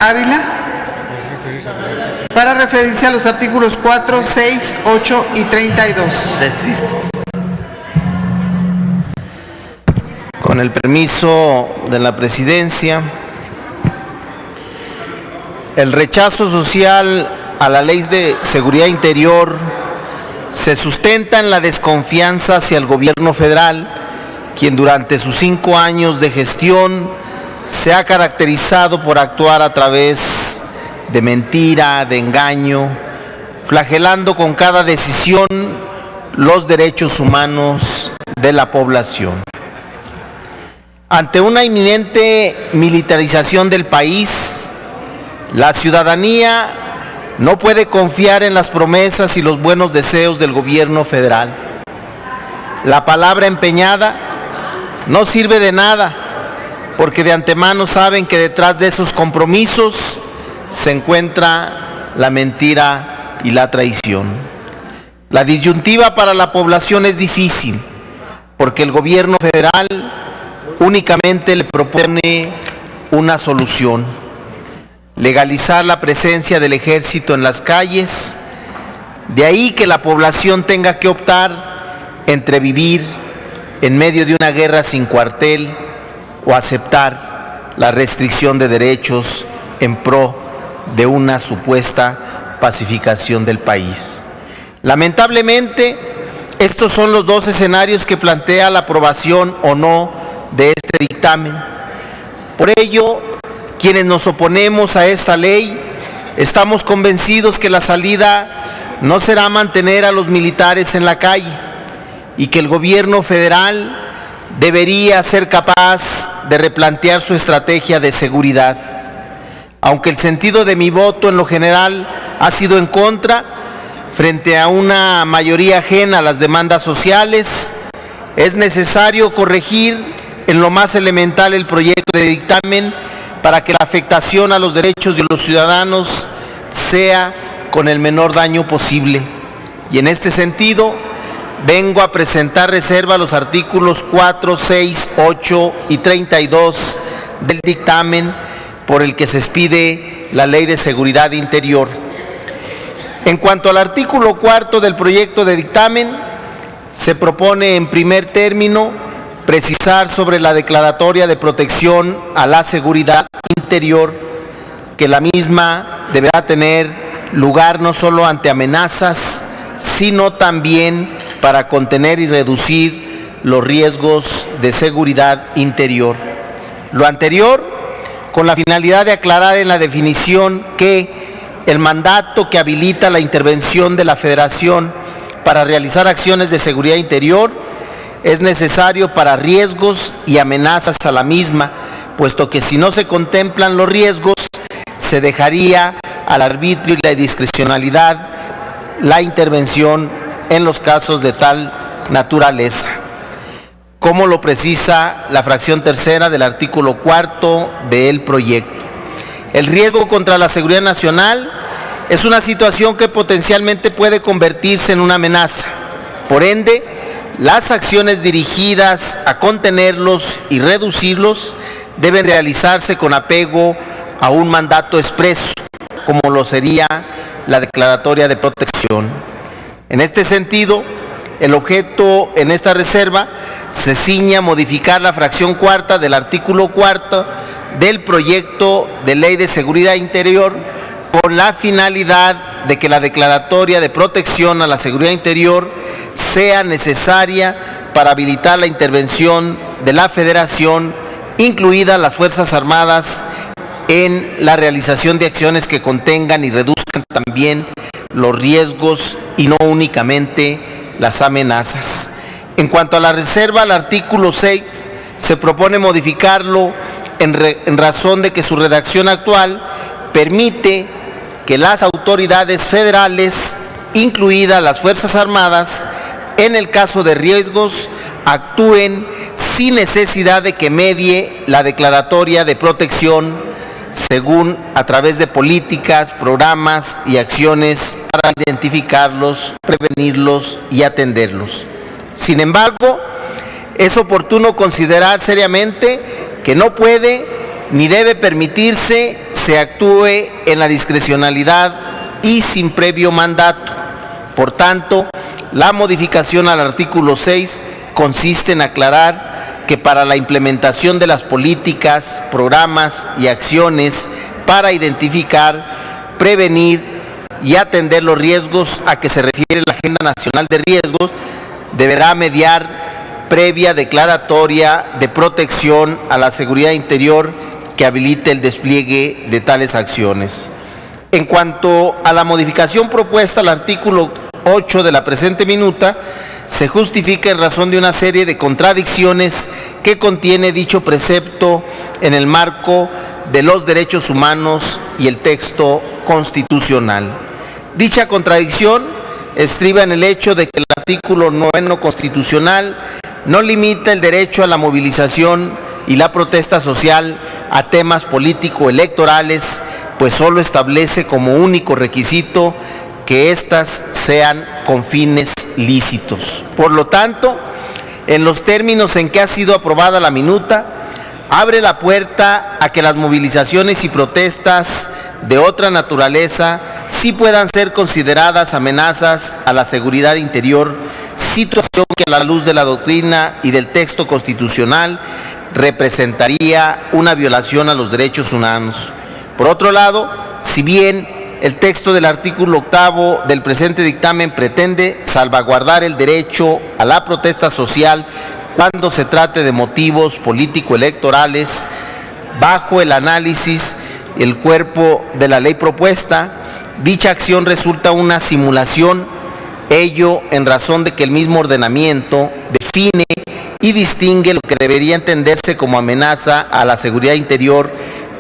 Ávila, para referirse a los artículos 4, 6, 8 y 32. Desiste. Con el permiso de la presidencia, el rechazo social a la Ley de Seguridad Interior se sustenta en la desconfianza hacia el gobierno federal, quien durante sus 5 años de gestión se ha caracterizado por actuar a través de mentira, de engaño, flagelando con cada decisión los derechos humanos de la población. Ante una inminente militarización del país, la ciudadanía no puede confiar en las promesas y los buenos deseos del gobierno federal. La palabra empeñada no sirve de nada, porque de antemano saben que detrás de esos compromisos se encuentra la mentira y la traición. La disyuntiva para la población es difícil, porque el gobierno federal únicamente le propone una solución: legalizar la presencia del ejército en las calles. De ahí que la población tenga que optar entre vivir en medio de una guerra sin cuartel o aceptar la restricción de derechos en pro de una supuesta pacificación del país. Lamentablemente, estos son los dos escenarios que plantea la aprobación o no de este dictamen. Por ello, quienes nos oponemos a esta ley, estamos convencidos que la salida no será mantener a los militares en la calle y que el gobierno federal debería ser capaz de replantear su estrategia de seguridad. Aunque el sentido de mi voto en lo general ha sido en contra, frente a una mayoría ajena a las demandas sociales, es necesario corregir en lo más elemental el proyecto de dictamen para que la afectación a los derechos de los ciudadanos sea con el menor daño posible. Y en este sentido, vengo a presentar reserva a los artículos 4, 6, 8 y 32 del dictamen por el que se expide la Ley de Seguridad Interior. En cuanto al artículo 4 del proyecto de dictamen, se propone en primer término precisar sobre la declaratoria de protección a la seguridad interior que la misma deberá tener lugar no solo ante amenazas, sino también para contener y reducir los riesgos de seguridad interior. Lo anterior, con la finalidad de aclarar en la definición que el mandato que habilita la intervención de la Federación para realizar acciones de seguridad interior es necesario para riesgos y amenazas a la misma, puesto que si no se contemplan los riesgos, se dejaría al arbitrio y la discrecionalidad la intervención en los casos de tal naturaleza, como lo precisa la fracción tercera del artículo 4 del proyecto. El riesgo contra la seguridad nacional es una situación que potencialmente puede convertirse en una amenaza. Por ende, las acciones dirigidas a contenerlos y reducirlos deben realizarse con apego a un mandato expreso, como lo sería la declaratoria de protección. En este sentido, el objeto en esta reserva se ciñe a modificar la fracción cuarta del artículo 4 del proyecto de Ley de Seguridad Interior con la finalidad de que la declaratoria de protección a la seguridad interior sea necesaria para habilitar la intervención de la Federación, incluidas las Fuerzas Armadas, en la realización de acciones que contengan y reduzcan también los riesgos y no únicamente las amenazas. En cuanto a la reserva al artículo 6, se propone modificarlo en razón de que su redacción actual permite que las autoridades federales, incluidas las Fuerzas Armadas, en el caso de riesgos, actúen sin necesidad de que medie la declaratoria de protección, según a través de políticas, programas y acciones para identificarlos, prevenirlos y atenderlos. Sin embargo, es oportuno considerar seriamente que no puede ni debe permitirse se actúe en la discrecionalidad y sin previo mandato. Por tanto, la modificación al artículo 6 consiste en aclarar que para la implementación de las políticas, programas y acciones para identificar, prevenir y atender los riesgos a que se refiere la Agenda Nacional de Riesgos, deberá mediar previa declaratoria de protección a la seguridad interior que habilite el despliegue de tales acciones. En cuanto a la modificación propuesta al artículo 8 de la presente minuta, se justifica en razón de una serie de contradicciones que contiene dicho precepto en el marco de los derechos humanos y el texto constitucional. Dicha contradicción estriba en el hecho de que el artículo 9 constitucional no limita el derecho a la movilización y la protesta social a temas político-electorales, pues solo establece como único requisito que éstas sean con fines lícitos. Por lo tanto, en los términos en que ha sido aprobada la minuta, abre la puerta a que las movilizaciones y protestas de otra naturaleza sí puedan ser consideradas amenazas a la seguridad interior, situación que a la luz de la doctrina y del texto constitucional representaría una violación a los derechos humanos. Por otro lado, si bien el texto del artículo 8 del presente dictamen pretende salvaguardar el derecho a la protesta social cuando se trate de motivos político-electorales, bajo el análisis el cuerpo de la ley propuesta, dicha acción resulta una simulación, ello en razón de que el mismo ordenamiento define y distingue lo que debería entenderse como amenaza a la seguridad interior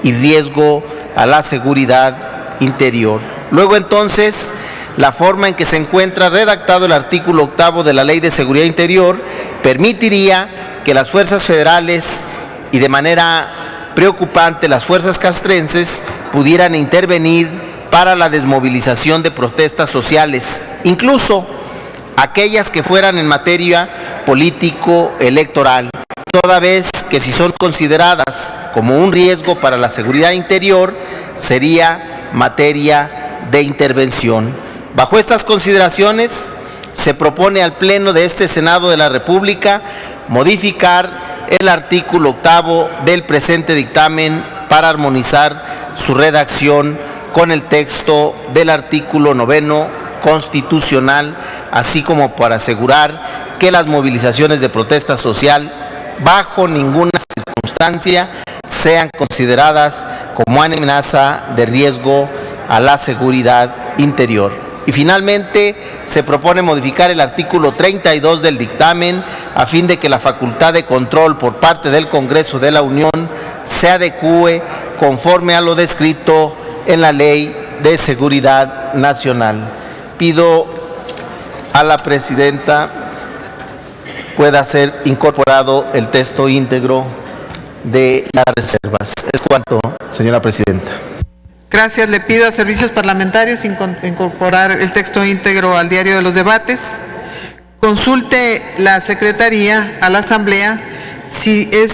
y riesgo a la seguridad interior. Luego entonces, la forma en que se encuentra redactado el artículo 8 de la Ley de Seguridad Interior permitiría que las fuerzas federales y de manera preocupante las fuerzas castrenses pudieran intervenir para la desmovilización de protestas sociales, incluso aquellas que fueran en materia político-electoral, toda vez que si son consideradas como un riesgo para la seguridad interior, sería materia de intervención. Bajo estas consideraciones, se propone al Pleno de este Senado de la República modificar el artículo 8 del presente dictamen para armonizar su redacción con el texto del artículo 9 constitucional, así como para asegurar que las movilizaciones de protesta social bajo ninguna circunstancia sean consideradas como amenaza de riesgo a la seguridad interior. Y finalmente, se propone modificar el artículo 32 del dictamen a fin de que la facultad de control por parte del Congreso de la Unión se adecúe conforme a lo descrito en la Ley de Seguridad Nacional. Pido a la presidenta pueda ser incorporado el texto íntegro de las reservas. Es cuanto, señora presidenta. Gracias. Le pido a Servicios Parlamentarios incorporar el texto íntegro al diario de los debates. Consulte la Secretaría a la Asamblea si es